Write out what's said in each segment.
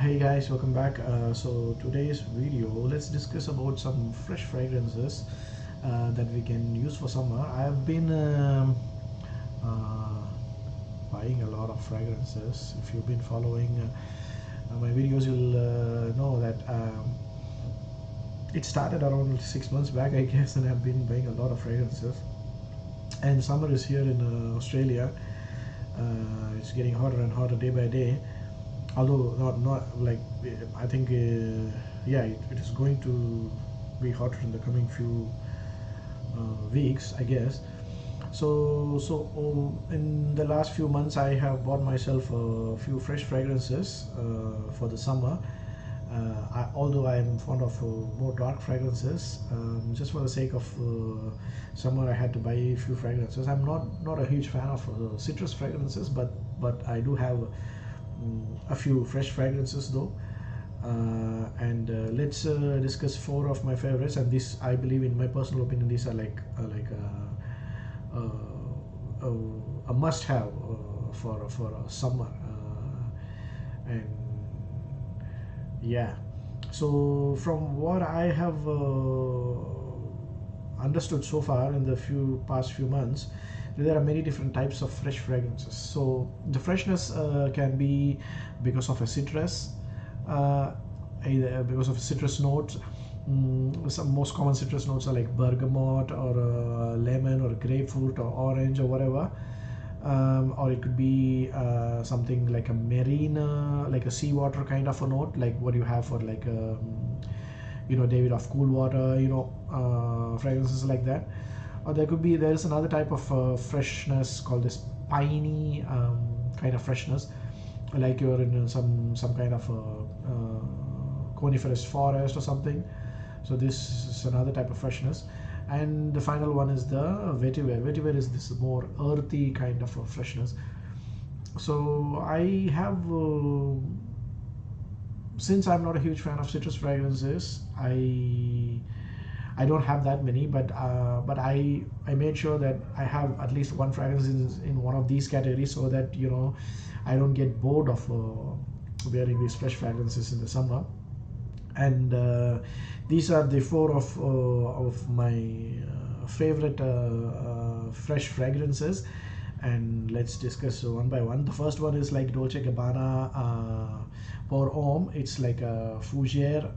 Hey guys, welcome back. So today's video, let's discuss about some fresh fragrances that we can use for summer. I've been uh, buying a lot of fragrances. If you've been following my videos, you'll know that it started around 6 months back, I guess, and I've been buying a lot of fragrances. And summer is here in Australia. It's getting hotter and hotter day by day, although not like I think yeah, it is going to be hotter in the coming few weeks, I guess. In the last few months I have bought myself a few fresh fragrances for the summer. Although I am fond of more dark fragrances, just for the sake of summer, I had to buy a few fragrances. I'm not a huge fan of citrus fragrances, but I do have a few fresh fragrances though. And let's discuss four of my favorites. And this, I believe, in my personal opinion, these are a must-have for summer. And yeah, so from what I have understood so far in the past few months, there are many different types of fresh fragrances. So the freshness can be because of a citrus, either because of citrus notes. Some most common citrus notes are like bergamot or lemon or grapefruit or orange or whatever. Or it could be something like a marina, like a seawater kind of a note, like what you have for like David of cool water, fragrances like that. Or there is another type of freshness called this piney kind of freshness, like you're in some kind of coniferous forest or something. So this is another type of freshness. And the final one is the vetiver. Vetiver is this more earthy kind of a freshness. So I have, since I'm not a huge fan of citrus fragrances, I don't have that many, but I made sure that I have at least one fragrance in one of these categories, so that I don't get bored of wearing these fresh fragrances in the summer. And these are the four of my favorite fresh fragrances, and let's discuss one by one. The first one is like Dolce Gabbana Pour Homme. It's like a fougere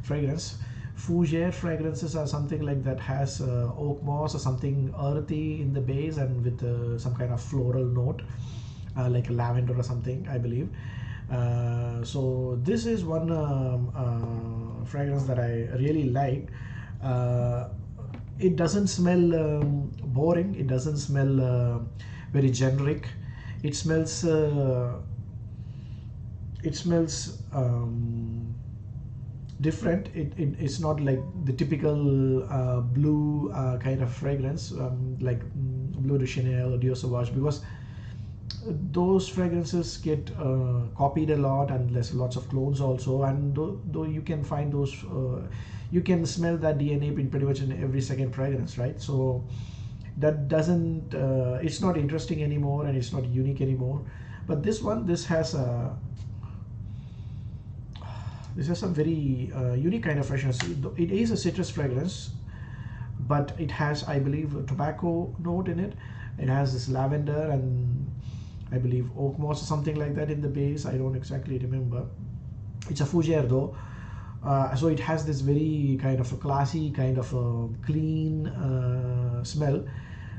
fragrance. Fougere fragrances are something like that has oak moss or something earthy in the base, and with some kind of floral note, like lavender or something, I believe. So this is one fragrance that I really like. It doesn't smell boring. It doesn't smell very generic. It smells. Different. It's not like the typical blue kind of fragrance, like Bleu de Chanel or Dior Sauvage, because those fragrances get copied a lot, and there's lots of clones also. And though you can find those, you can smell that DNA in pretty much in every second fragrance, right? So that doesn't, it's not interesting anymore, and it's not unique anymore. But this has a very unique kind of freshness. It is a citrus fragrance, but it has, I believe, a tobacco note in it. It has this lavender and I believe oak moss or something like that in the base. I don't exactly remember. It's a fougere though, so it has this very kind of a classy, kind of a clean smell.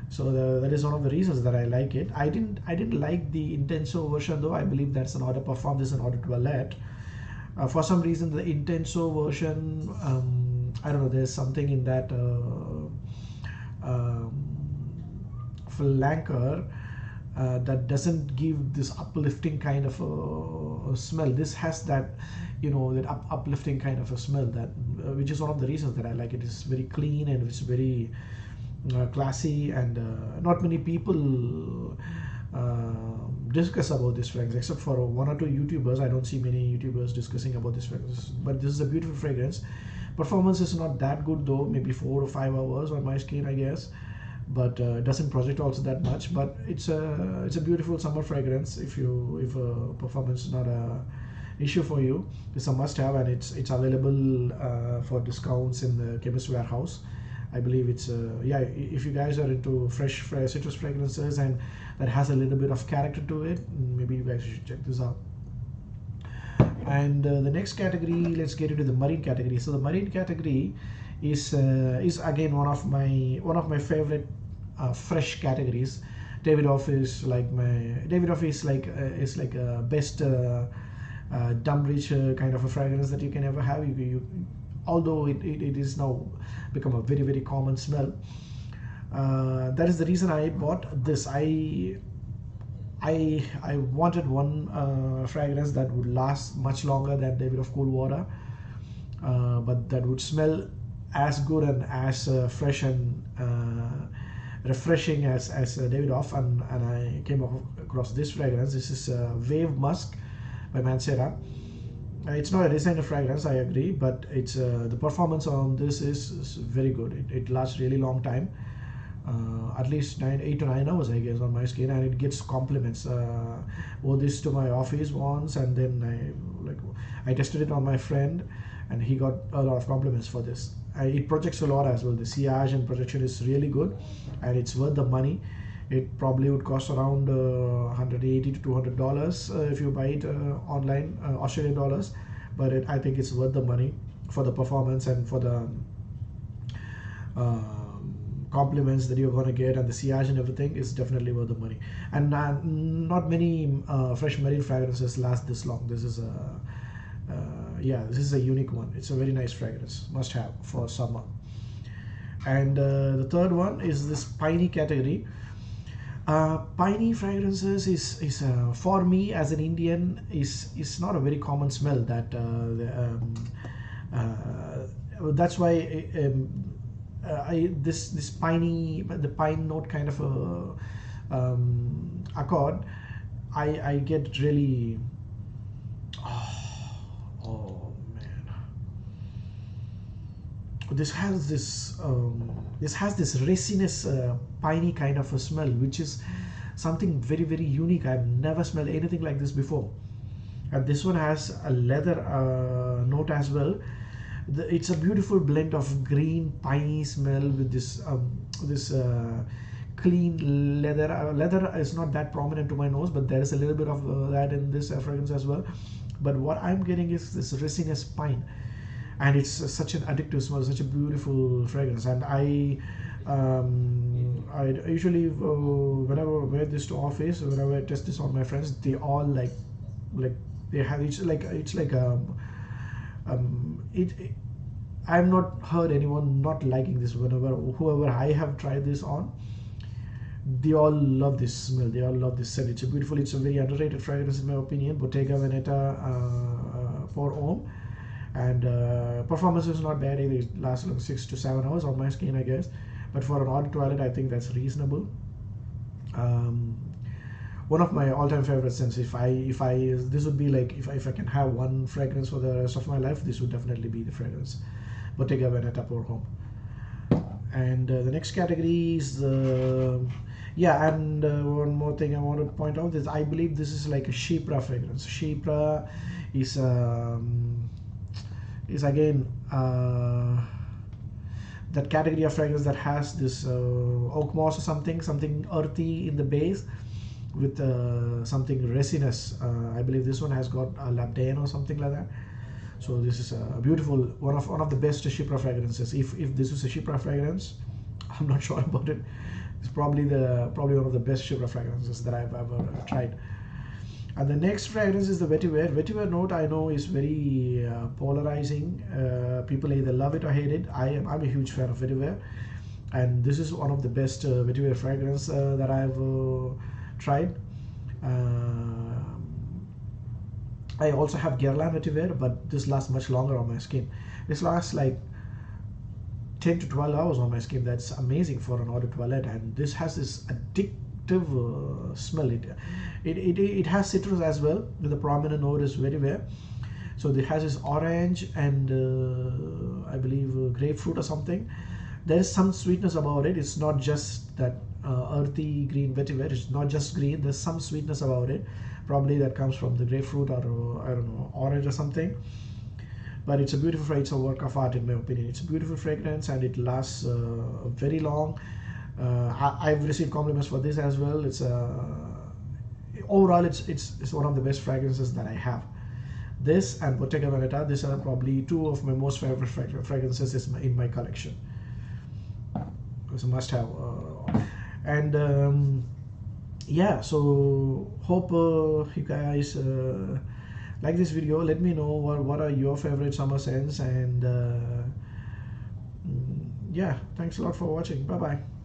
So that is one of the reasons that I like it. I didn't like the Intenso version though. I believe that's an eau de parfum. This is an eau de toilette. For some reason, the Intenso version, I don't know, there's something in that flanker that doesn't give this uplifting kind of a smell. This has that, that uplifting kind of a smell, that which is one of the reasons that I like it. It's very clean and it's very classy, and not many people discuss about this fragrance, except for one or two YouTubers. I don't see many YouTubers discussing about this fragrance, but this is a beautiful fragrance. Performance is not that good though, maybe 4 or 5 hours on my skin, I guess. but doesn't project also that much. But it's a beautiful summer fragrance. If performance is not a issue for you, it's a must-have, and it's available for discounts in the Chemist Warehouse. I believe it's yeah. If you guys are into fresh citrus fragrances and that has a little bit of character to it, maybe you guys should check this out. And the next category, let's get into the marine category. So the marine category is again one of my favorite fresh categories. Davidoff is like a best dumb rich kind of a fragrance that you can ever have. Although it is now become a very, very common smell. That is the reason I bought this. I wanted one fragrance that would last much longer than Davidoff Cool Water, but that would smell as good and as fresh and refreshing as Davidoff, and I came across this fragrance. This is Wave Musk by Mancera. It's not a designer fragrance, I agree, but it's the performance on this is very good. It lasts really long time, at least 8 to 9 hours, I guess, on my skin, and it gets compliments. Wore this to my office once, and then I tested it on my friend, and he got a lot of compliments for this. It projects a lot as well. The sillage and projection is really good, and it's worth the money. It probably would cost around $180 to $200 if you buy it online, Australian dollars. But I think it's worth the money for the performance and for the compliments that you're going to get, and the sillage and everything is definitely worth the money. And not many fresh marine fragrances last this long. This is this is a unique one. It's a very nice fragrance, must have for summer. And the third one is this piney category. Piney fragrances is for me as an Indian is not a very common smell. That's why this piney, the pine note kind of a accord, I get really oh man, this has this resinous piney kind of a smell, which is something very, very unique. I've never smelled anything like this before. And this one has a leather note as well. It's a beautiful blend of green piney smell with this clean leather. Leather is not that prominent to my nose, but there is a little bit of that in this fragrance as well. But what I'm getting is this resinous pine, and it's such an addictive smell, such a beautiful fragrance. And I usually whenever I wear this to office, whenever I test this on my friends, they all like they have I've not heard anyone not liking this. Whoever I have tried this on, they all love this smell, they all love this scent. It's a very underrated fragrance in my opinion. Bottega Veneta for Homme, and performance is not bad either. It lasts like 6 to 7 hours on my skin, I guess, but for an eau de toilette I think that's reasonable. One of my all-time favorite scents. This would be like if I can have one fragrance for the rest of my life, this would definitely be the fragrance, Bottega Veneta pour Homme. And the next category is one more thing I want to point out is I believe this is like a Chypre fragrance. Chypre is again that category of fragrance that has this oak moss or something earthy in the base with something resinous. I believe this one has got a labdanne or something like that. So this is a beautiful one of the best Chypre fragrances. If this is a Chypre fragrance, I'm not sure about it. It's probably one of the best Chypre fragrances that I've ever tried. And the next fragrance is the vetiver. Vetiver note I know is very polarizing. People either love it or hate it. I'm a huge fan of vetiver, and this is one of the best vetiver fragrance that I've tried. I also have Guerlain vetiver, but this lasts much longer on my skin. This lasts like 10 to 12 hours on my skin. That's amazing for an eau de toilette, and this has this addictive smell. It has citrus as well, with the prominent note is vetiver. So it has this orange and I believe grapefruit or something, there is some sweetness about it. It's not just that earthy green vetiver. It's not just green. There's some sweetness about it. Probably that comes from the grapefruit or I don't know, orange or something. But it's a beautiful fragrance. It's a work of art in my opinion. It's a beautiful fragrance and it lasts very long. I've received compliments for this as well. It's overall it's one of the best fragrances that I have. This and Bottega Veneta, these are probably two of my most favorite fragrances in my collection. It's a must-have. And yeah, so hope you guys like this video. Let me know what are your favorite summer scents, and yeah, thanks a lot for watching. Bye bye.